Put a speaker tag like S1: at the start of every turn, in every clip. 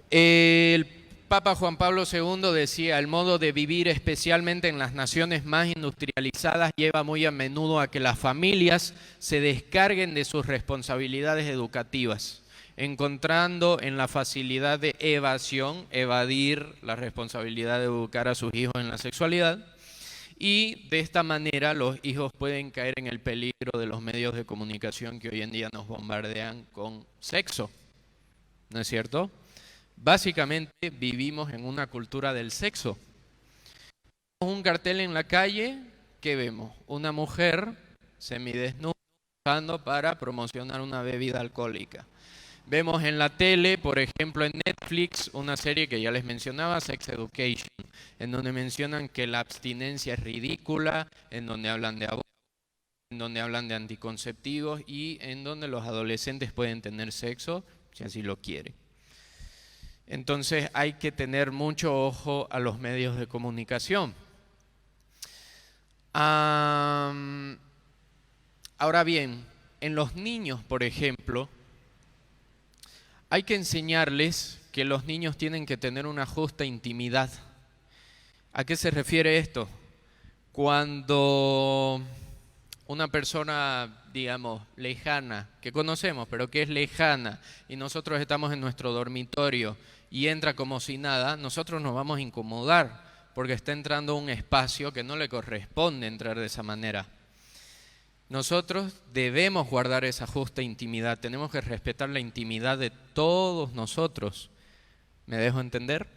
S1: El Papa Juan Pablo II decía, el modo de vivir, especialmente en las naciones más industrializadas, lleva muy a menudo a que las familias se descarguen de sus responsabilidades educativas, encontrando en la facilidad de evasión, evadir la responsabilidad de educar a sus hijos en la sexualidad, y de esta manera los hijos pueden caer en el peligro de los medios de comunicación que hoy en día nos bombardean con sexo, ¿no es cierto? Básicamente vivimos en una cultura del sexo. Un cartel en la calle, ¿qué vemos? Una mujer semidesnuda usando para promocionar una bebida alcohólica. Vemos en la tele, por ejemplo en Netflix, una serie que ya les mencionaba, Sex Education, en donde mencionan que la abstinencia es ridícula, en donde hablan de aborto, en donde hablan de anticonceptivos y en donde los adolescentes pueden tener sexo si así lo quieren. Entonces hay que tener mucho ojo a los medios de comunicación. Ahora bien, en los niños, por ejemplo, hay que enseñarles que los niños tienen que tener una justa intimidad. ¿A qué se refiere esto? Cuando una persona, digamos, lejana, que conocemos, pero que es lejana, y nosotros estamos en nuestro dormitorio y entra como si nada, nosotros nos vamos a incomodar porque está entrando a un espacio que no le corresponde entrar de esa manera. Nosotros debemos guardar esa justa intimidad, tenemos que respetar la intimidad de todos nosotros. ¿Me dejo entender?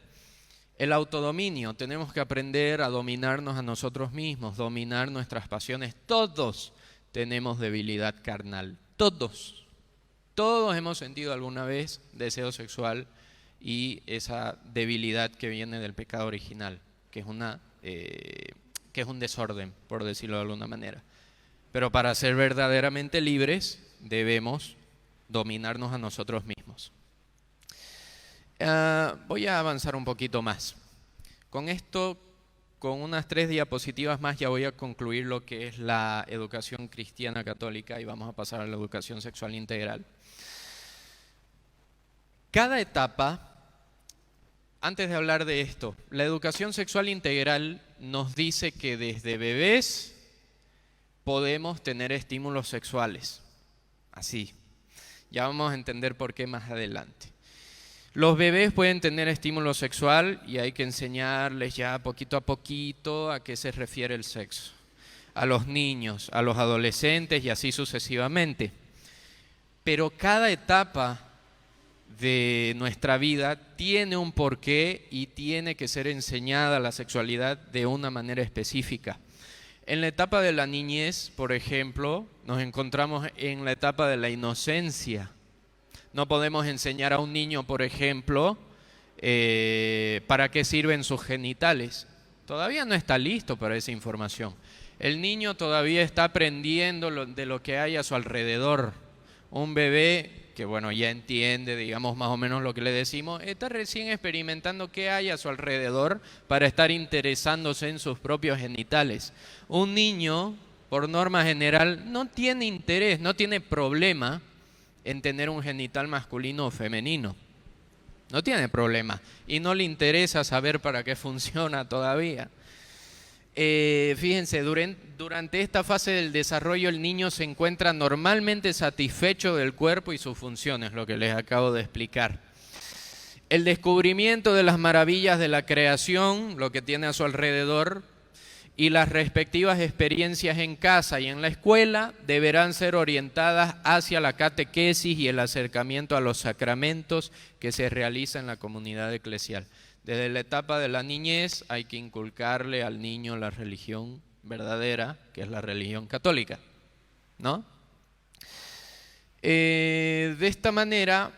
S1: El autodominio, tenemos que aprender a dominarnos a nosotros mismos, dominar nuestras pasiones. Todos tenemos debilidad carnal, todos. Todos hemos sentido alguna vez deseo sexual y esa debilidad que viene del pecado original, que es un desorden, por decirlo de alguna manera. Pero para ser verdaderamente libres debemos dominarnos a nosotros mismos. Voy a avanzar un poquito más. Con esto, con unas 3 diapositivas más, ya voy a concluir lo que es la educación cristiana católica y vamos a pasar a la educación sexual integral. Cada etapa, antes de hablar de esto, la educación sexual integral nos dice que desde bebés podemos tener estímulos sexuales. Así. Ya vamos a entender por qué más adelante. Los bebés pueden tener estímulo sexual y hay que enseñarles ya poquito a poquito a qué se refiere el sexo. A los niños, a los adolescentes y así sucesivamente. Pero cada etapa de nuestra vida tiene un porqué y tiene que ser enseñada la sexualidad de una manera específica. En la etapa de la niñez, por ejemplo, nos encontramos en la etapa de la inocencia. No podemos enseñar a un niño, por ejemplo, para qué sirven sus genitales. Todavía no está listo para esa información. El niño todavía está aprendiendo de lo que hay a su alrededor. Un bebé que, bueno, ya entiende, digamos, más o menos lo que le decimos, está recién experimentando qué hay a su alrededor para estar interesándose en sus propios genitales. Un niño, por norma general, no tiene interés, no tiene problema en tener un genital masculino o femenino. No tiene problema y no le interesa saber para qué funciona todavía. Fíjense, durante esta fase del desarrollo el niño se encuentra normalmente satisfecho del cuerpo y sus funciones, lo que les acabo de explicar. El descubrimiento de las maravillas de la creación, lo que tiene a su alrededor, y las respectivas experiencias en casa y en la escuela deberán ser orientadas hacia la catequesis y el acercamiento a los sacramentos que se realiza en la comunidad eclesial. Desde la etapa de la niñez hay que inculcarle al niño la religión verdadera, que es la religión católica, ¿no? De esta manera,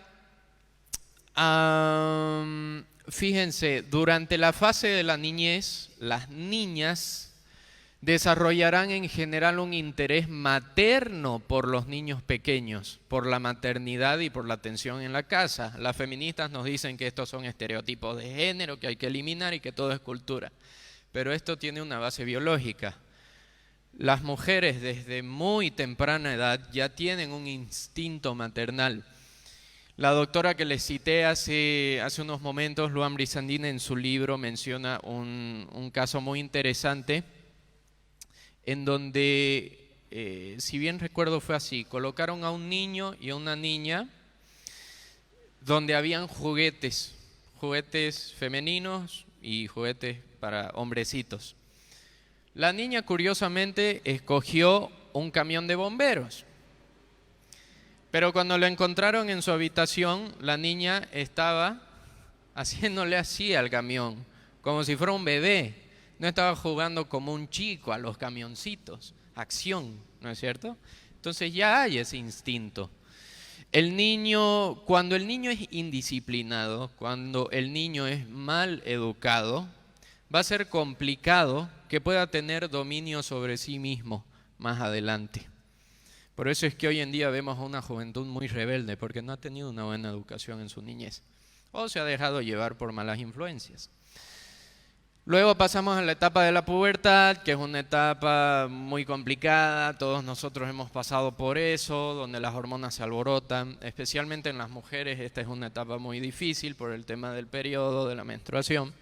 S1: fíjense, durante la fase de la niñez, las niñas desarrollarán en general un interés materno por los niños pequeños, por la maternidad y por la atención en la casa. Las feministas nos dicen que estos son estereotipos de género, que hay que eliminar y que todo es cultura. Pero esto tiene una base biológica. Las mujeres desde muy temprana edad ya tienen un instinto maternal. La doctora que les cité hace unos momentos, Luan Brizandine, en su libro menciona un caso muy interesante en donde, si bien recuerdo fue así, colocaron a un niño y a una niña donde habían juguetes femeninos y juguetes para hombrecitos. La niña curiosamente escogió un camión de bomberos. Pero cuando lo encontraron en su habitación, la niña estaba haciéndole así al camión, como si fuera un bebé. No estaba jugando como un chico a los camioncitos. Acción, ¿no es cierto? Entonces ya hay ese instinto. El niño, cuando el niño es indisciplinado, cuando el niño es mal educado, va a ser complicado que pueda tener dominio sobre sí mismo más adelante. Por eso es que hoy en día vemos a una juventud muy rebelde, porque no ha tenido una buena educación en su niñez, o se ha dejado llevar por malas influencias. Luego pasamos a la etapa de la pubertad, que es una etapa muy complicada. Todos nosotros hemos pasado por eso, donde las hormonas se alborotan, especialmente en las mujeres. Esta es una etapa muy difícil por el tema del periodo, de la menstruación.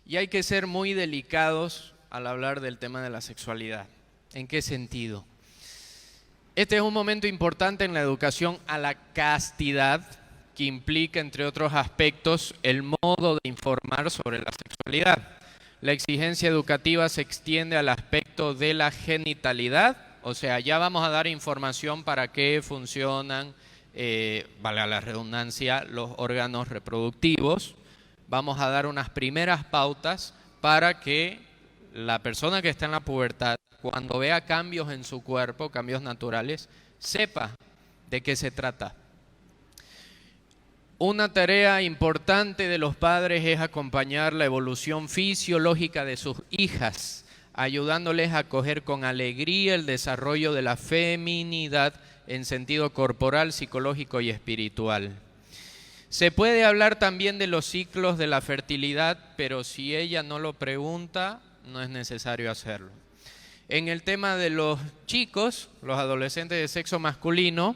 S1: Y hay que ser muy delicados al hablar del tema de la sexualidad. ¿En qué sentido? Este es un momento importante en la educación a la castidad, que implica, entre otros aspectos, el modo de informar sobre la sexualidad. La exigencia educativa se extiende al aspecto de la genitalidad, o sea, ya vamos a dar información para qué funcionan, valga la redundancia, los órganos reproductivos. Vamos a dar unas primeras pautas para que la persona que está en la pubertad, cuando vea cambios en su cuerpo, cambios naturales, sepa de qué se trata. Una tarea importante de los padres es acompañar la evolución fisiológica de sus hijas, ayudándoles a acoger con alegría el desarrollo de la feminidad en sentido corporal, psicológico y espiritual. Se puede hablar también de los ciclos de la fertilidad, pero si ella no lo pregunta, no es necesario hacerlo. En el tema de los chicos, los adolescentes de sexo masculino,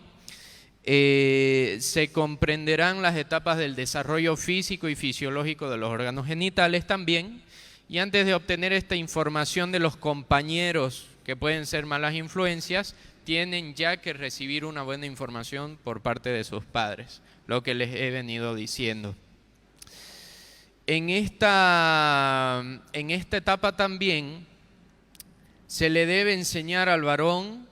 S1: se comprenderán las etapas del desarrollo físico y fisiológico de los órganos genitales también, y antes de obtener esta información de los compañeros, que pueden ser malas influencias, tienen ya que recibir una buena información por parte de sus padres, lo que les he venido diciendo. En esta etapa también se le debe enseñar al varón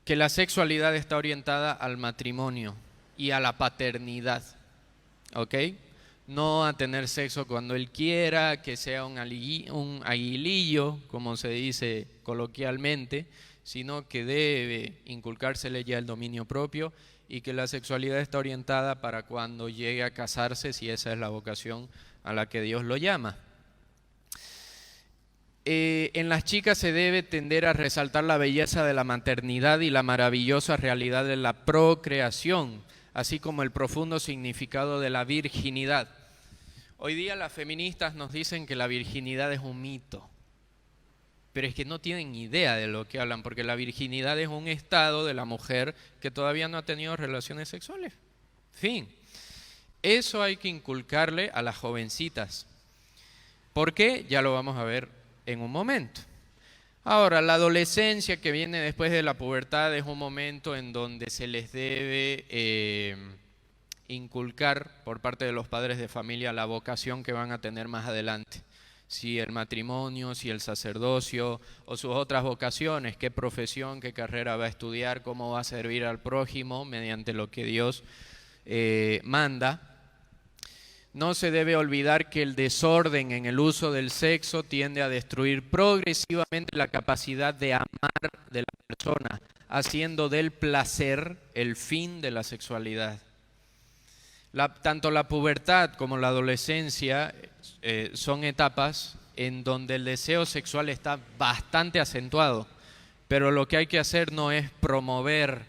S1: que la sexualidad está orientada al matrimonio y a la paternidad, ¿ok? No a tener sexo cuando él quiera, que sea un aguilillo, como se dice coloquialmente, sino que debe inculcársele ya el dominio propio y que la sexualidad está orientada para cuando llegue a casarse, si esa es la vocación a la que Dios lo llama. En las chicas se debe tender a resaltar la belleza de la maternidad y la maravillosa realidad de la procreación, así como el profundo significado de la virginidad. Hoy día las feministas nos dicen que la virginidad es un mito, pero es que no tienen idea de lo que hablan, porque la virginidad es un estado de la mujer que todavía no ha tenido relaciones sexuales. Fin. Eso hay que inculcarle a las jovencitas. ¿Por qué? Ya lo vamos a ver en un momento. Ahora, la adolescencia que viene después de la pubertad es un momento en donde se les debe inculcar por parte de los padres de familia la vocación que van a tener más adelante. Si el matrimonio, si el sacerdocio o sus otras vocaciones, qué profesión, qué carrera va a estudiar, cómo va a servir al prójimo mediante lo que Dios manda. No se debe olvidar que el desorden en el uso del sexo tiende a destruir progresivamente la capacidad de amar de la persona, haciendo del placer el fin de la sexualidad. Tanto la pubertad como la adolescencia son etapas en donde el deseo sexual está bastante acentuado, pero lo que hay que hacer no es promover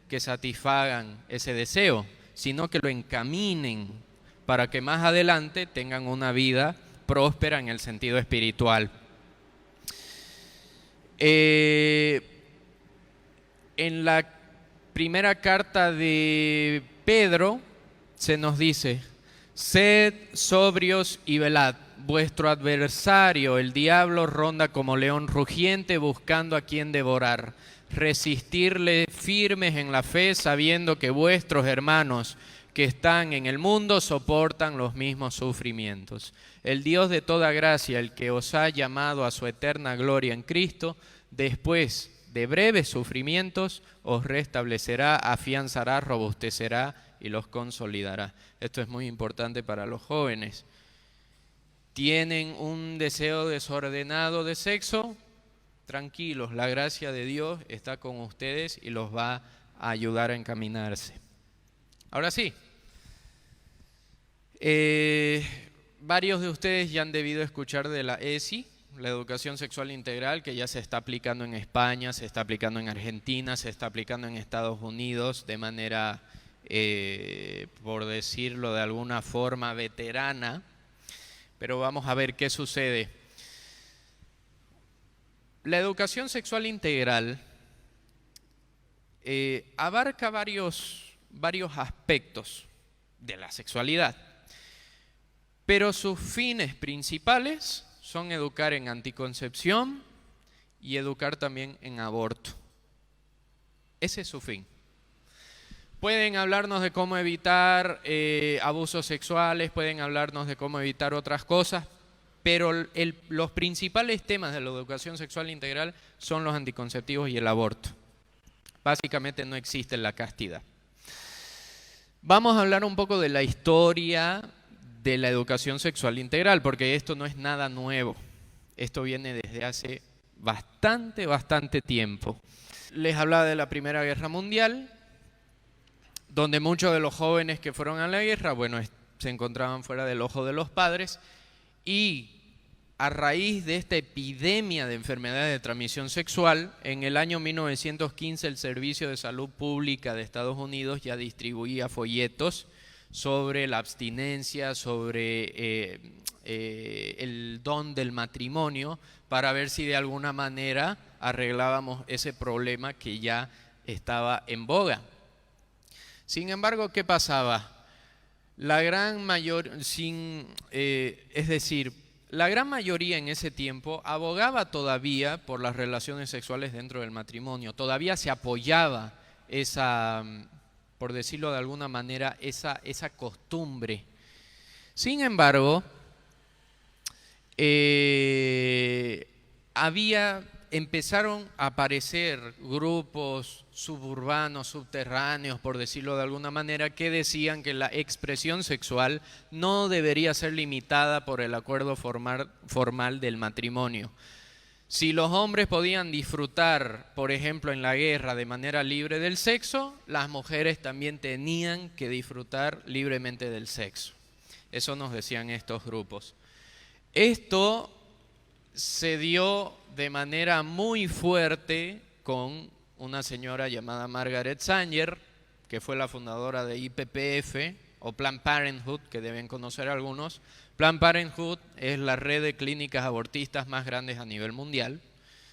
S1: que satisfagan ese deseo, sino que lo encaminen para que más adelante tengan una vida próspera en el sentido espiritual. En la primera carta de Pedro se nos dice: sed sobrios y velad. Vuestro adversario, el diablo, ronda como león rugiente buscando a quien devorar. Resistirle firmes en la fe, sabiendo que vuestros hermanos que están en el mundo soportan los mismos sufrimientos. El Dios de toda gracia, el que os ha llamado a su eterna gloria en Cristo, después de breves sufrimientos, os restablecerá, afianzará, robustecerá y los consolidará. Esto es muy importante para los jóvenes. ¿Tienen un deseo desordenado de sexo? Tranquilos, la gracia de Dios está con ustedes y los va a ayudar a encaminarse. Ahora sí, varios de ustedes ya han debido escuchar de la ESI, la educación sexual integral, que ya se está aplicando en España, se está aplicando en Argentina, se está aplicando en Estados Unidos de manera, por decirlo de alguna forma, veterana. Pero vamos a ver qué sucede. La educación sexual integral abarca varios aspectos de la sexualidad, pero sus fines principales son educar en anticoncepción y educar también en aborto. Ese es su fin. Pueden hablarnos de cómo evitar abusos sexuales, pueden hablarnos de cómo evitar otras cosas, pero los principales temas de la educación sexual integral son los anticonceptivos y el aborto. Básicamente no existe la castidad. Vamos a hablar un poco de la historia de la educación sexual integral, porque esto no es nada nuevo. Esto viene desde hace bastante tiempo. Les hablaba de la Primera Guerra Mundial, donde muchos de los jóvenes que fueron a la guerra, se encontraban fuera del ojo de los padres, y a raíz de esta epidemia de enfermedades de transmisión sexual, en el año 1915 el Servicio de Salud Pública de Estados Unidos ya distribuía folletos sobre la abstinencia, sobre el don del matrimonio, para ver si de alguna manera arreglábamos ese problema que ya estaba en boga. Sin embargo, ¿qué pasaba? La gran mayoría en ese tiempo abogaba todavía por las relaciones sexuales dentro del matrimonio. Todavía se apoyaba esa, por decirlo de alguna manera, esa costumbre. Sin embargo, empezaron a aparecer grupos suburbanos, subterráneos, por decirlo de alguna manera, que decían que la expresión sexual no debería ser limitada por el acuerdo formal del matrimonio. Si los hombres podían disfrutar, por ejemplo, en la guerra de manera libre del sexo, las mujeres también tenían que disfrutar libremente del sexo. Eso nos decían estos grupos. Esto se dio de manera muy fuerte con una señora llamada Margaret Sanger, que fue la fundadora de IPPF o Planned Parenthood, que deben conocer algunos. Planned Parenthood es la red de clínicas abortistas más grandes a nivel mundial.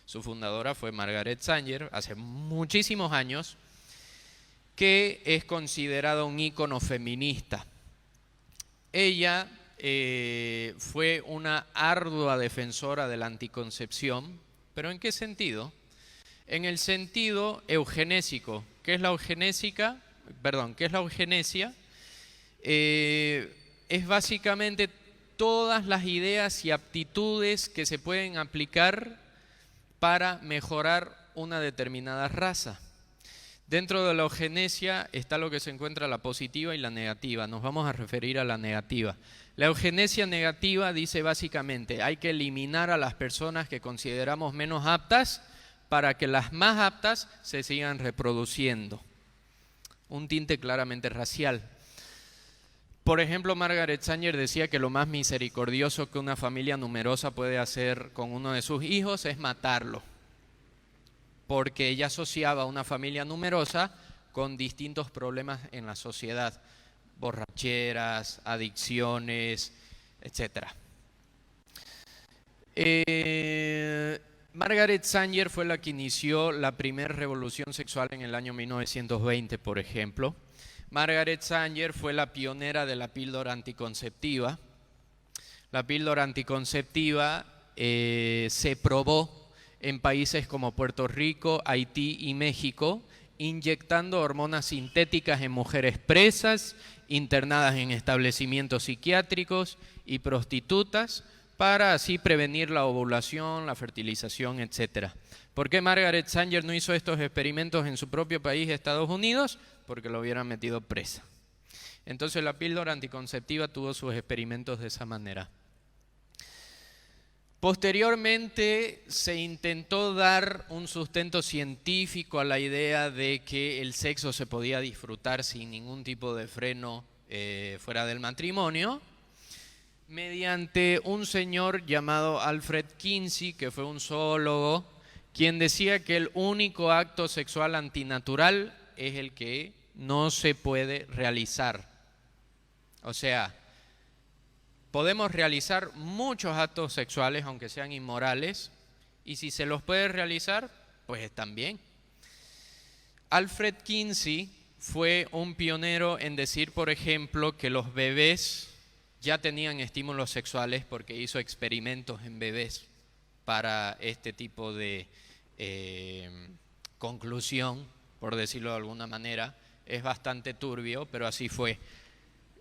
S1: Su fundadora fue Margaret Sanger, hace muchísimos años, que es considerada un ícono feminista. Ella fue una ardua defensora de la anticoncepción, pero ¿en qué sentido? En el sentido eugenésico. ¿Qué es la eugenesia? Es básicamente todas las ideas y aptitudes que se pueden aplicar para mejorar una determinada raza. Dentro de la eugenesia está lo que se encuentra la positiva y la negativa. Nos vamos a referir a la negativa. La eugenesia negativa dice básicamente: hay que eliminar a las personas que consideramos menos aptas para que las más aptas se sigan reproduciendo. Un tinte claramente racial. Por ejemplo, Margaret Sanger decía que lo más misericordioso que una familia numerosa puede hacer con uno de sus hijos es matarlo, porque ella asociaba a una familia numerosa con distintos problemas en la sociedad, borracheras, adicciones, etc. Margaret Sanger fue la que inició la primera revolución sexual en el año 1920, por ejemplo. Margaret Sanger fue la pionera de la píldora anticonceptiva. La píldora anticonceptiva se probó en países como Puerto Rico, Haití y México, inyectando hormonas sintéticas en mujeres presas, internadas en establecimientos psiquiátricos y prostitutas, para así prevenir la ovulación, la fertilización, etc. ¿Por qué Margaret Sanger no hizo estos experimentos en su propio país, Estados Unidos? Porque lo hubieran metido presa. Entonces la píldora anticonceptiva tuvo sus experimentos de esa manera. Posteriormente se intentó dar un sustento científico a la idea de que el sexo se podía disfrutar sin ningún tipo de freno fuera del matrimonio, mediante un señor llamado Alfred Kinsey, que fue un zoólogo, quien decía que el único acto sexual antinatural es el que no se puede realizar. O sea, podemos realizar muchos actos sexuales, aunque sean inmorales, y si se los puede realizar, pues están bien. Alfred Kinsey fue un pionero en decir, por ejemplo, que los bebés ya tenían estímulos sexuales porque hizo experimentos en bebés para este tipo de conclusión, por decirlo de alguna manera. Es bastante turbio, pero así fue.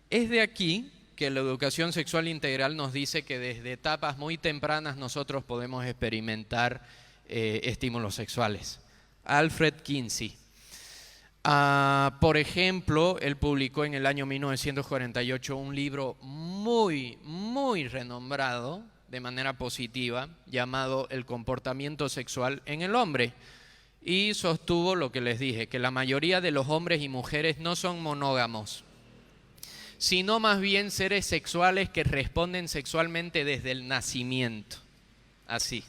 S1: Es de aquí que la educación sexual integral nos dice que desde etapas muy tempranas nosotros podemos experimentar estímulos sexuales. Alfred Kinsey. Por ejemplo, él publicó en el año 1948 un libro muy renombrado de manera positiva llamado El comportamiento sexual en el hombre, y sostuvo lo que les dije, que la mayoría de los hombres y mujeres no son monógamos, sino más bien seres sexuales que responden sexualmente desde el nacimiento. Así.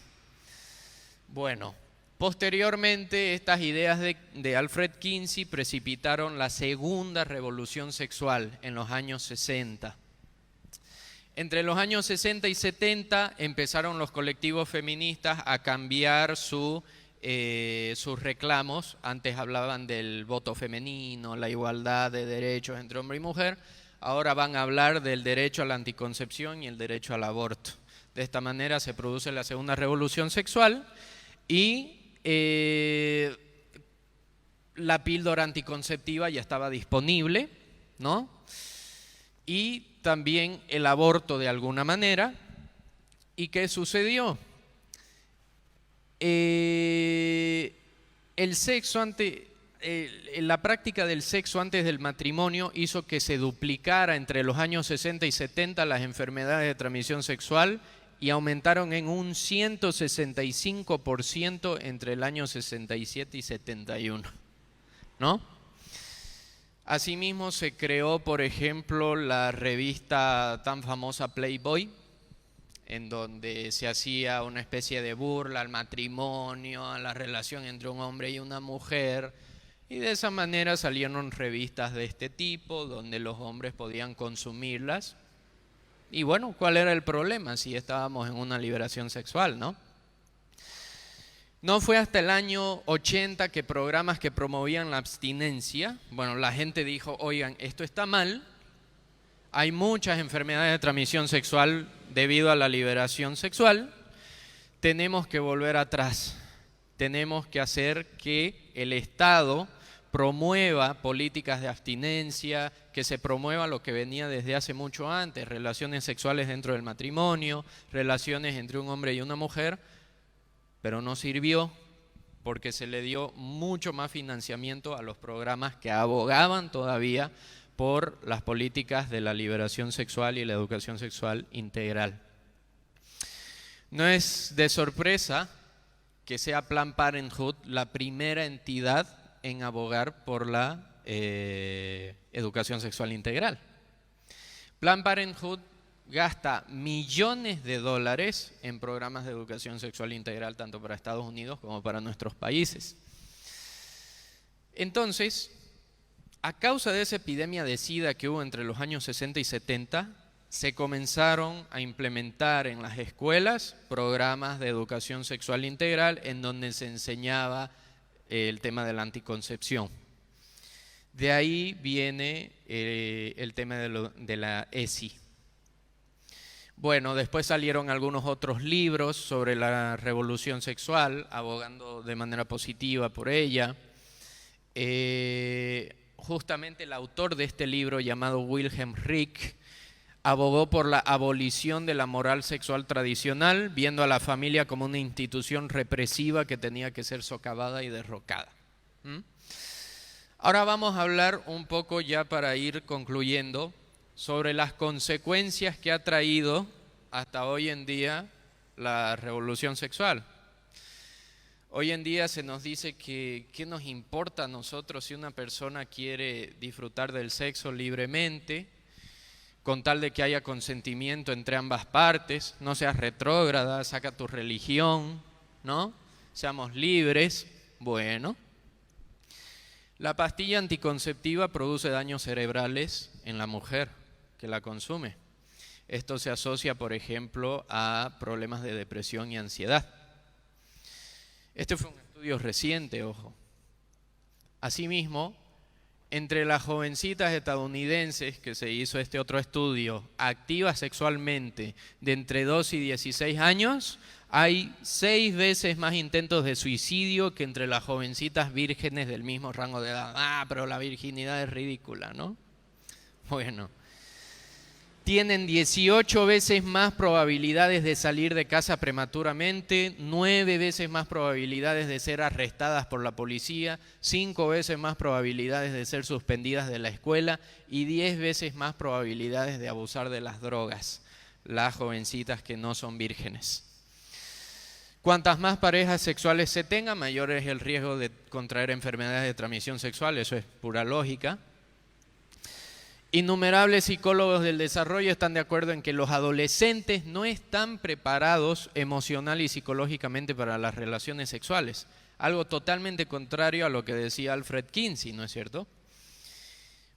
S1: Bueno, posteriormente estas ideas de Alfred Kinsey precipitaron la segunda revolución sexual en los años 60. Entre los años 60 y 70 empezaron los colectivos feministas a cambiar sus reclamos. Antes hablaban del voto femenino, la igualdad de derechos entre hombre y mujer. Ahora van a hablar del derecho a la anticoncepción y el derecho al aborto. De esta manera se produce la segunda revolución sexual y la píldora anticonceptiva ya estaba disponible, ¿no? Y también el aborto de alguna manera. ¿Y qué sucedió? La práctica del sexo antes del matrimonio hizo que se duplicara entre los años 60 y 70 las enfermedades de transmisión sexual y aumentaron en un 165% entre el año 67 y 71, ¿no? Asimismo se creó, por ejemplo, la revista tan famosa Playboy, en donde se hacía una especie de burla al matrimonio, a la relación entre un hombre y una mujer, y de esa manera salieron revistas de este tipo, donde los hombres podían consumirlas. Y bueno, ¿cuál era el problema? Si estábamos en una liberación sexual, ¿no? No fue hasta el año 80 que programas que promovían la abstinencia, bueno, la gente dijo, oigan, esto está mal, hay muchas enfermedades de transmisión sexual debido a la liberación sexual, tenemos que volver atrás, tenemos que hacer que el Estado promueva políticas de abstinencia, que se promueva lo que venía desde hace mucho antes, relaciones sexuales dentro del matrimonio, relaciones entre un hombre y una mujer, pero no sirvió porque se le dio mucho más financiamiento a los programas que abogaban todavía por las políticas de la liberación sexual y la educación sexual integral. No es de sorpresa que sea Planned Parenthood la primera entidad en abogar por la educación sexual integral. Planned Parenthood gasta millones de dólares en programas de educación sexual integral, tanto para Estados Unidos como para nuestros países. Entonces, a causa de esa epidemia de SIDA que hubo entre los años 60 y 70, se comenzaron a implementar en las escuelas programas de educación sexual integral en donde se enseñaba el tema de la anticoncepción. De ahí viene el tema de la ESI. Bueno, después salieron algunos otros libros sobre la revolución sexual, abogando de manera positiva por ella. Justamente el autor de este libro, llamado Wilhelm Reich, abogó por la abolición de la moral sexual tradicional, viendo a la familia como una institución represiva que tenía que ser socavada y derrocada. Ahora vamos a hablar un poco, ya para ir concluyendo, sobre las consecuencias que ha traído hasta hoy en día la revolución sexual. Hoy en día se nos dice que ¿qué nos importa a nosotros si una persona quiere disfrutar del sexo libremente, con tal de que haya consentimiento entre ambas partes? No seas retrógrada, saca tu religión, ¿no? Seamos libres. Bueno, la pastilla anticonceptiva produce daños cerebrales en la mujer que la consume. Esto se asocia, por ejemplo, a problemas de depresión y ansiedad. Este fue un estudio reciente, ojo. Asimismo, entre las jovencitas estadounidenses que se hizo este otro estudio, activas sexualmente de entre 2 y 16 años, hay 6 veces más intentos de suicidio que entre las jovencitas vírgenes del mismo rango de edad. Ah, pero la virginidad es ridícula, ¿no? Bueno, tienen 18 veces más probabilidades de salir de casa prematuramente, 9 veces más probabilidades de ser arrestadas por la policía, 5 veces más probabilidades de ser suspendidas de la escuela y 10 veces más probabilidades de abusar de las drogas, las jovencitas que no son vírgenes. Cuantas más parejas sexuales se tengan, mayor es el riesgo de contraer enfermedades de transmisión sexual, eso es pura lógica. Innumerables psicólogos del desarrollo están de acuerdo en que los adolescentes no están preparados emocional y psicológicamente para las relaciones sexuales. Algo totalmente contrario a lo que decía Alfred Kinsey, ¿no es cierto?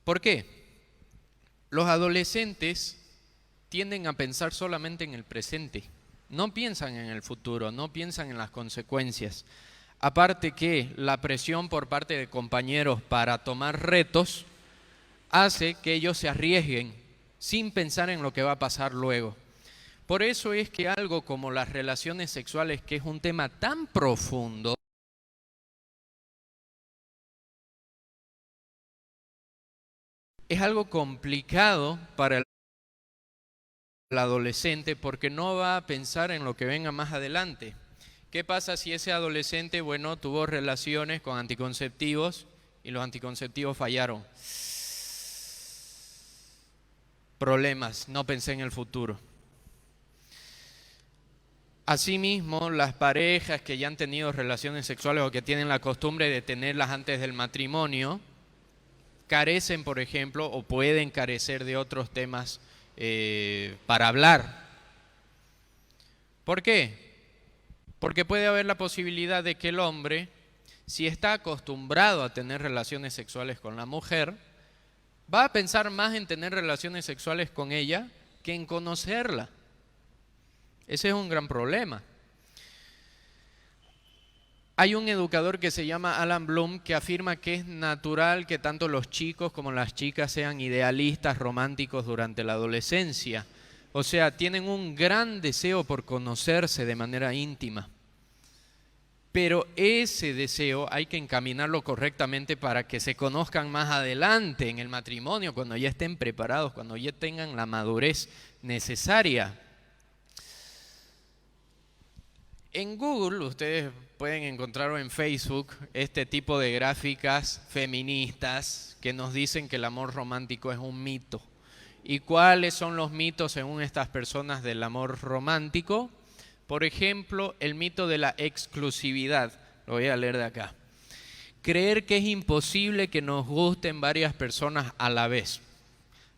S1: ¿Por qué? Los adolescentes tienden a pensar solamente en el presente. No piensan en el futuro, no piensan en las consecuencias. Aparte que la presión por parte de compañeros para tomar retos hace que ellos se arriesguen sin pensar en lo que va a pasar luego. Por eso es que algo como las relaciones sexuales, que es un tema tan profundo, es algo complicado para el adolescente porque no va a pensar en lo que venga más adelante. ¿Qué pasa si ese adolescente, bueno, tuvo relaciones con anticonceptivos y los anticonceptivos fallaron? Problemas, no pensé en el futuro. Asimismo, las parejas que ya han tenido relaciones sexuales o que tienen la costumbre de tenerlas antes del matrimonio, carecen, por ejemplo, o pueden carecer de otros temas para hablar. ¿Por qué? Porque puede haber la posibilidad de que el hombre, si está acostumbrado a tener relaciones sexuales con la mujer, va a pensar más en tener relaciones sexuales con ella que en conocerla. Ese es un gran problema. Hay un educador que se llama Alan Bloom que afirma que es natural que tanto los chicos como las chicas sean idealistas, románticos durante la adolescencia. O sea, tienen un gran deseo por conocerse de manera íntima. Pero ese deseo hay que encaminarlo correctamente para que se conozcan más adelante en el matrimonio, cuando ya estén preparados, cuando ya tengan la madurez necesaria. En Google ustedes pueden encontrar, o en Facebook, este tipo de gráficas feministas que nos dicen que el amor romántico es un mito. ¿Y cuáles son los mitos según estas personas del amor romántico? Por ejemplo, el mito de la exclusividad. Lo voy a leer de acá. Creer que es imposible que nos gusten varias personas a la vez.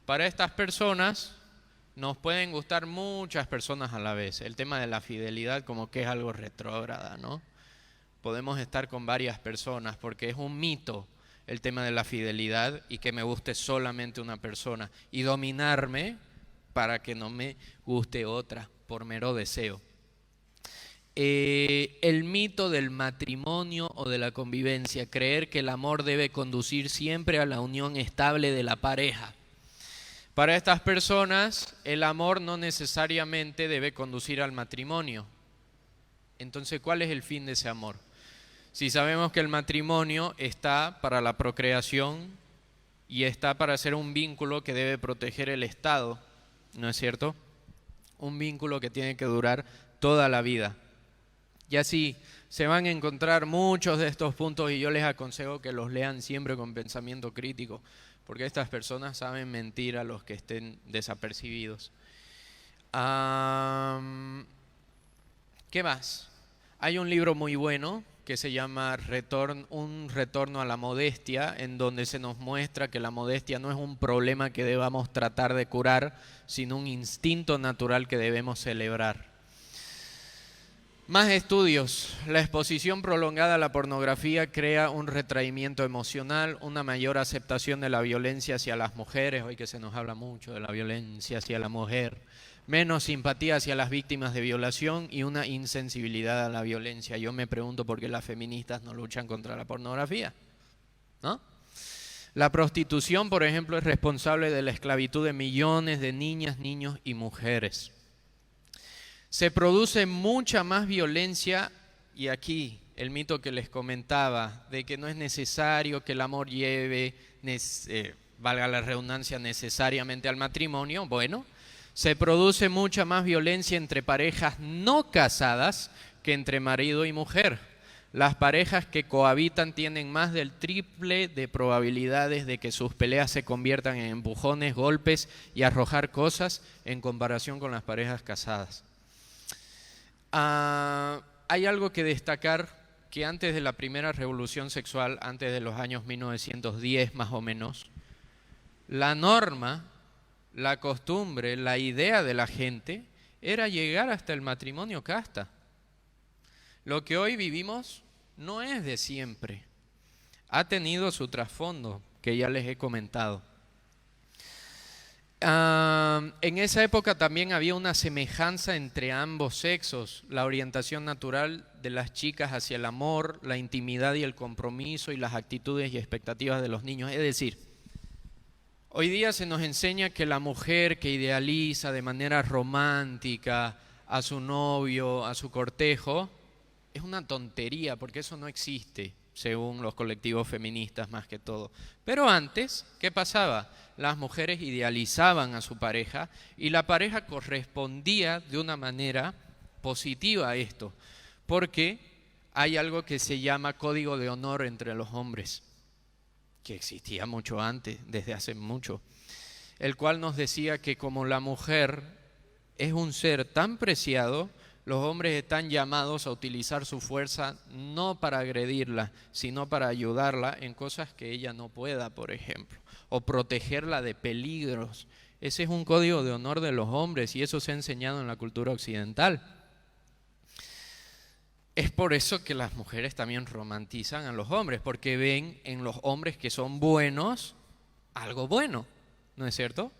S1: Para estas personas nos pueden gustar muchas personas a la vez. El tema de la fidelidad como que es algo retrógrada, ¿no? Podemos estar con varias personas porque es un mito el tema de la fidelidad y que me guste solamente una persona y dominarme para que no me guste otra por mero deseo. El mito del matrimonio o de la convivencia, creer que el amor debe conducir siempre a la unión estable de la pareja. Para estas personas, el amor no necesariamente debe conducir al matrimonio. Entonces, ¿cuál es el fin de ese amor? Si sabemos que el matrimonio está para la procreación y está para ser un vínculo que debe proteger el Estado, ¿no es cierto? Un vínculo que tiene que durar toda la vida. Y así se van a encontrar muchos de estos puntos y yo les aconsejo que los lean siempre con pensamiento crítico, porque estas personas saben mentir a los que estén desapercibidos. ¿Qué más? Hay un libro muy bueno que se llama Un retorno a la modestia, en donde se nos muestra que la modestia no es un problema que debamos tratar de curar, sino un instinto natural que debemos celebrar. Más estudios. La exposición prolongada a la pornografía crea un retraimiento emocional, una mayor aceptación de la violencia hacia las mujeres, hoy que se nos habla mucho de la violencia hacia la mujer, menos simpatía hacia las víctimas de violación y una insensibilidad a la violencia. Yo me pregunto por qué las feministas no luchan contra la pornografía, ¿no? La prostitución, por ejemplo, es responsable de la esclavitud de millones de niñas, niños y mujeres. Se produce mucha más violencia, y aquí el mito que les comentaba, de que no es necesario que el amor lleve, valga la redundancia, necesariamente al matrimonio. Bueno, se produce mucha más violencia entre parejas no casadas que entre marido y mujer. Las parejas que cohabitan tienen más del triple de probabilidades de que sus peleas se conviertan en empujones, golpes y arrojar cosas en comparación con las parejas casadas. Hay algo que destacar, que antes de la primera revolución sexual, antes de los años 1910 más o menos, la norma, la costumbre, la idea de la gente era llegar hasta el matrimonio casta. Lo que hoy vivimos no es de siempre, ha tenido su trasfondo que ya les he comentado. En esa época también había una semejanza entre ambos sexos, la orientación natural de las chicas hacia el amor, la intimidad y el compromiso y las actitudes y expectativas de los niños. Es decir, hoy día se nos enseña que la mujer que idealiza de manera romántica a su novio, a su cortejo, es una tontería porque eso no existe, según los colectivos feministas más que todo. Pero antes, ¿qué pasaba? Las mujeres idealizaban a su pareja y la pareja correspondía de una manera positiva a esto, porque hay algo que se llama código de honor entre los hombres, que existía mucho antes, desde hace mucho, el cual nos decía que como la mujer es un ser tan preciado, los hombres están llamados a utilizar su fuerza no para agredirla, sino para ayudarla en cosas que ella no pueda, por ejemplo, o protegerla de peligros. Ese es un código de honor de los hombres y eso se ha enseñado en la cultura occidental. Es por eso que las mujeres también romantizan a los hombres, porque ven en los hombres que son buenos algo bueno, ¿no es cierto?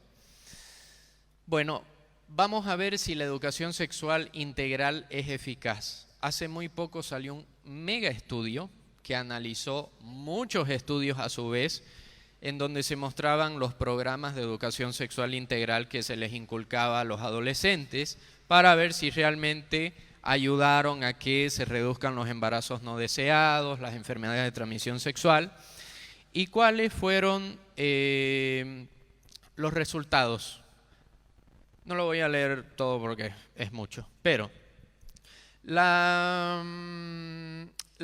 S1: Bueno, vamos a ver si la educación sexual integral es eficaz. Hace muy poco salió un mega estudio que analizó muchos estudios a su vez, en donde se mostraban los programas de educación sexual integral que se les inculcaba a los adolescentes para ver si realmente ayudaron a que se reduzcan los embarazos no deseados, las enfermedades de transmisión sexual, y cuáles fueron los resultados. No lo voy a leer todo porque es mucho, pero la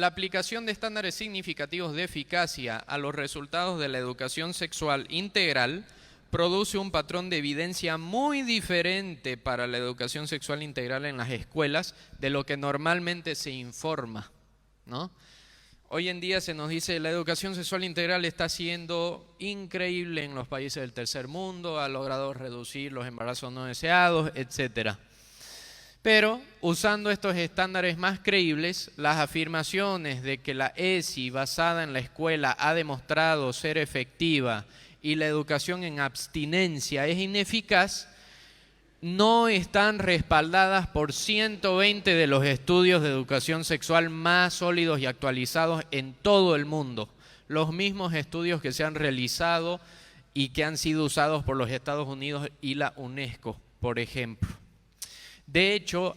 S1: aplicación de estándares significativos de eficacia a los resultados de la educación sexual integral produce un patrón de evidencia muy diferente para la educación sexual integral en las escuelas de lo que normalmente se informa, ¿no? Hoy en día se nos dice que la educación sexual integral está siendo increíble en los países del tercer mundo, ha logrado reducir los embarazos no deseados, etc. Pero usando estos estándares más creíbles, las afirmaciones de que la ESI basada en la escuela ha demostrado ser efectiva y la educación en abstinencia es ineficaz, no están respaldadas por 120 de los estudios de educación sexual más sólidos y actualizados en todo el mundo. Los mismos estudios que se han realizado y que han sido usados por los Estados Unidos y la UNESCO, por ejemplo. De hecho,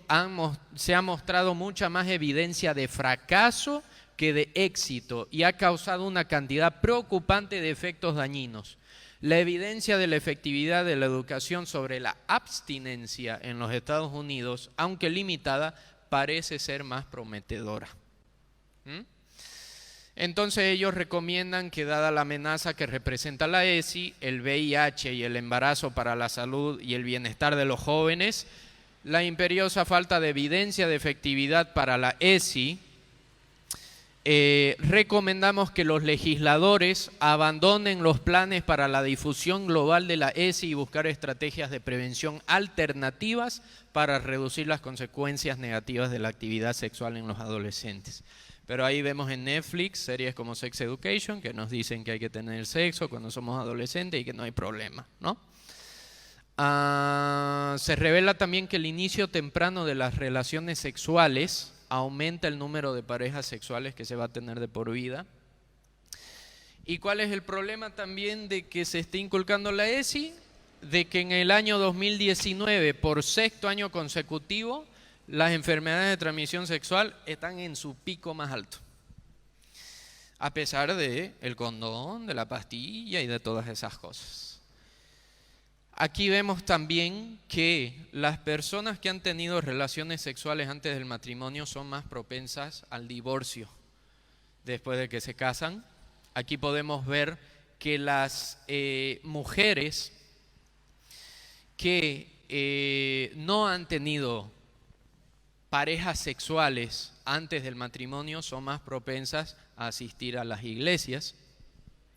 S1: se ha mostrado mucha más evidencia de fracaso que de éxito y ha causado una cantidad preocupante de efectos dañinos. La evidencia de la efectividad de la educación sobre la abstinencia en los Estados Unidos, aunque limitada, parece ser más prometedora. Entonces ellos recomiendan que, dada la amenaza que representa la ESI, el VIH y el embarazo para la salud y el bienestar de los jóvenes, la imperiosa falta de evidencia de efectividad para la ESI, recomendamos que los legisladores abandonen los planes para la difusión global de la ESI y buscar estrategias de prevención alternativas para reducir las consecuencias negativas de la actividad sexual en los adolescentes. Pero ahí vemos en Netflix series como Sex Education que nos dicen que hay que tener sexo cuando somos adolescentes y que no hay problema, ¿no? Se revela también que el inicio temprano de las relaciones sexuales aumenta el número de parejas sexuales que se va a tener de por vida. ¿Y cuál es el problema también de que se esté inculcando la ESI? De que en el año 2019, por sexto año consecutivo, las enfermedades de transmisión sexual están en su pico más alto. A pesar del condón, de la pastilla y de todas esas cosas. Aquí vemos también que las personas que han tenido relaciones sexuales antes del matrimonio son más propensas al divorcio después de que se casan. Aquí podemos ver que las mujeres que no han tenido parejas sexuales antes del matrimonio son más propensas a asistir a las iglesias.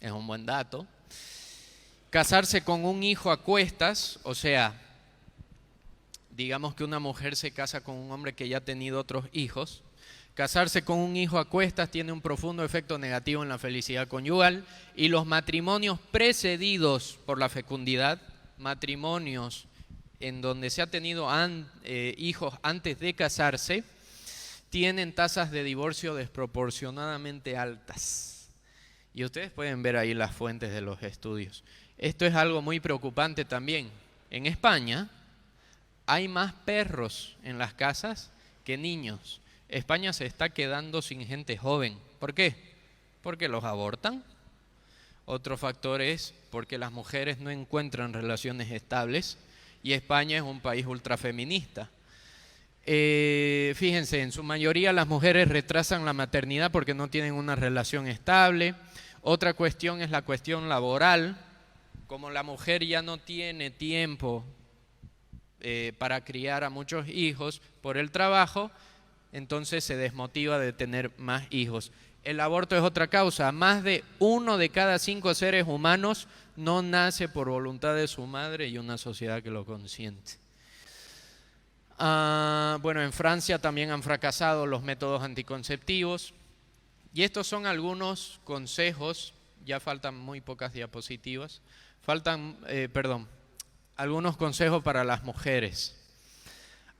S1: Es un buen dato. Casarse con un hijo a cuestas, o sea, digamos que una mujer se casa con un hombre que ya ha tenido otros hijos. Casarse con un hijo a cuestas tiene un profundo efecto negativo en la felicidad conyugal, y los matrimonios precedidos por la fecundidad, matrimonios en donde se ha tenido hijos antes de casarse, tienen tasas de divorcio desproporcionadamente altas. Y ustedes pueden ver ahí las fuentes de los estudios. Esto es algo muy preocupante también. En España hay más perros en las casas que niños. España se está quedando sin gente joven. ¿Por qué? Porque los abortan. Otro factor es porque las mujeres no encuentran relaciones estables y España es un país ultrafeminista. Fíjense, en su mayoría las mujeres retrasan la maternidad porque no tienen una relación estable. Otra cuestión es la cuestión laboral. Como la mujer ya no tiene tiempo para criar a muchos hijos por el trabajo, entonces se desmotiva de tener más hijos. El aborto es otra causa. Más de 1 de cada 5 seres humanos no nace por voluntad de su madre y una sociedad que lo consiente. Bueno, en Francia también han fracasado los métodos anticonceptivos. Y estos son algunos consejos, ya faltan muy pocas diapositivas, algunos consejos para las mujeres.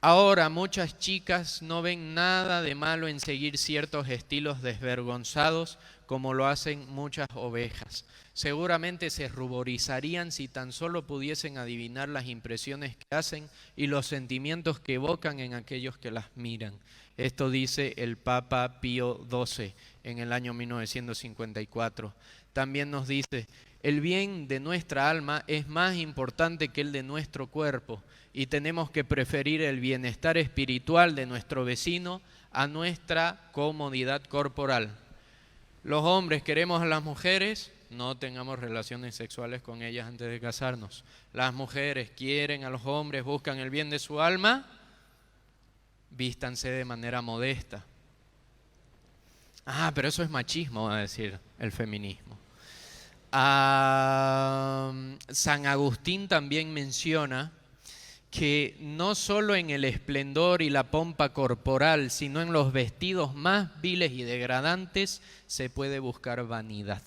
S1: Ahora muchas chicas no ven nada de malo en seguir ciertos estilos desvergonzados como lo hacen muchas ovejas. Seguramente se ruborizarían si tan solo pudiesen adivinar las impresiones que hacen y los sentimientos que evocan en aquellos que las miran. Esto dice el Papa Pío XII en el año 1954. También nos dice: el bien de nuestra alma es más importante que el de nuestro cuerpo y tenemos que preferir el bienestar espiritual de nuestro vecino a nuestra comodidad corporal. Los hombres queremos a las mujeres, no tengamos relaciones sexuales con ellas antes de casarnos. Las mujeres quieren a los hombres, buscan el bien de su alma, vístanse de manera modesta. Pero eso es machismo, va a decir el feminismo. San Agustín también menciona que no solo en el esplendor y la pompa corporal, sino en los vestidos más viles y degradantes se puede buscar vanidad.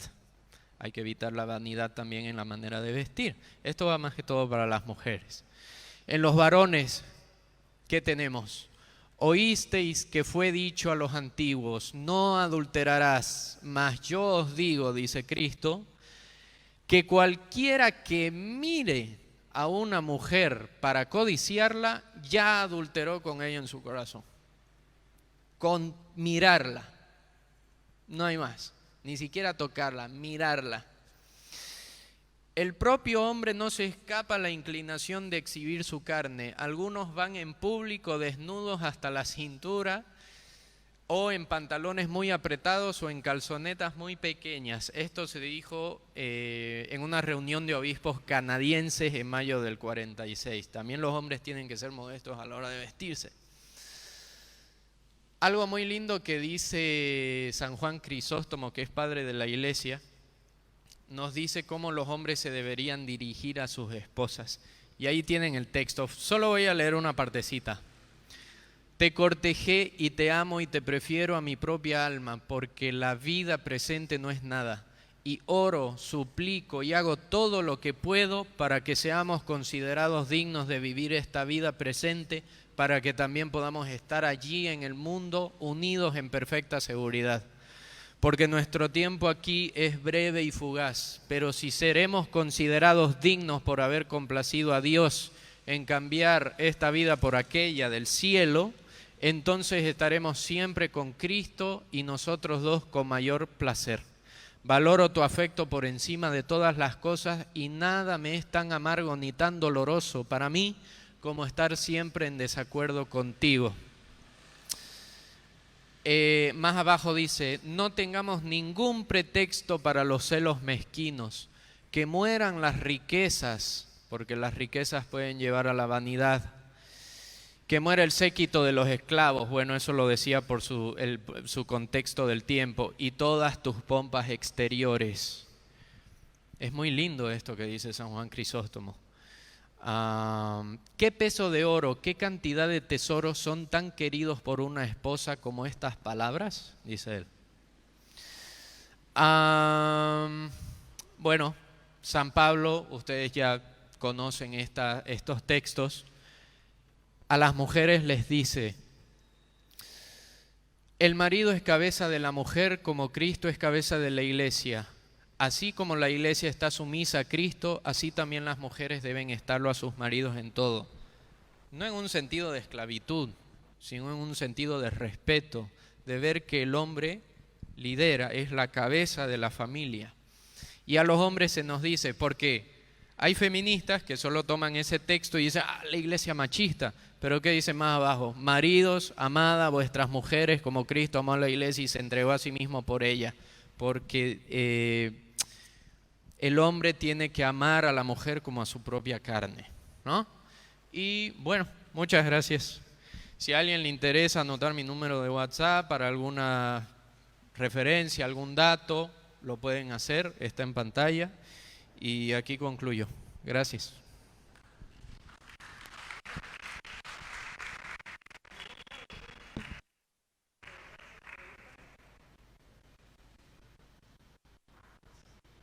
S1: Hay que evitar la vanidad también en la manera de vestir. Esto va más que todo para las mujeres. En los varones, ¿qué tenemos? Oísteis que fue dicho a los antiguos, no adulterarás, mas yo os digo, dice Cristo, que cualquiera que mire a una mujer para codiciarla, ya adulteró con ella en su corazón. Con mirarla, no hay más, ni siquiera tocarla, mirarla. El propio hombre no se escapa a la inclinación de exhibir su carne. Algunos van en público desnudos hasta la cintura o en pantalones muy apretados o en calzonetas muy pequeñas. Esto se dijo en una reunión de obispos canadienses en mayo del 46. También los hombres tienen que ser modestos a la hora de vestirse. Algo muy lindo que dice San Juan Crisóstomo, que es padre de la Iglesia, nos dice cómo los hombres se deberían dirigir a sus esposas. Y ahí tienen el texto. Solo voy a leer una partecita. Te cortejé y te amo y te prefiero a mi propia alma, porque la vida presente no es nada. Y oro, suplico y hago todo lo que puedo para que seamos considerados dignos de vivir esta vida presente, para que también podamos estar allí en el mundo unidos en perfecta seguridad. Porque nuestro tiempo aquí es breve y fugaz, pero si seremos considerados dignos por haber complacido a Dios en cambiar esta vida por aquella del cielo, entonces estaremos siempre con Cristo y nosotros dos con mayor placer. Valoro tu afecto por encima de todas las cosas y nada me es tan amargo ni tan doloroso para mí como estar siempre en desacuerdo contigo. Más abajo dice, no tengamos ningún pretexto para los celos mezquinos, que mueran las riquezas, porque las riquezas pueden llevar a la vanidad, que muera el séquito de los esclavos, bueno, eso lo decía por su contexto del tiempo, y todas tus pompas exteriores. Es muy lindo esto que dice San Juan Crisóstomo. ¿Qué peso de oro, qué cantidad de tesoros son tan queridos por una esposa como estas palabras? Dice él. Bueno, San Pablo, ustedes ya conocen estos textos, a las mujeres les dice, el marido es cabeza de la mujer como Cristo es cabeza de la iglesia. Así como la iglesia está sumisa a Cristo, así también las mujeres deben estarlo a sus maridos en todo. No en un sentido de esclavitud, sino en un sentido de respeto, de ver que el hombre lidera, es la cabeza de la familia. Y a los hombres se nos dice, porque hay feministas que solo toman ese texto y dicen, la iglesia machista, pero ¿qué dice más abajo? Maridos, amad a vuestras mujeres como Cristo amó a la iglesia y se entregó a sí mismo por ella, porque el hombre tiene que amar a la mujer como a su propia carne, ¿no? Y bueno, muchas gracias. Si a alguien le interesa anotar mi número de WhatsApp para alguna referencia, algún dato, lo pueden hacer, está en pantalla. Y aquí concluyo. Gracias.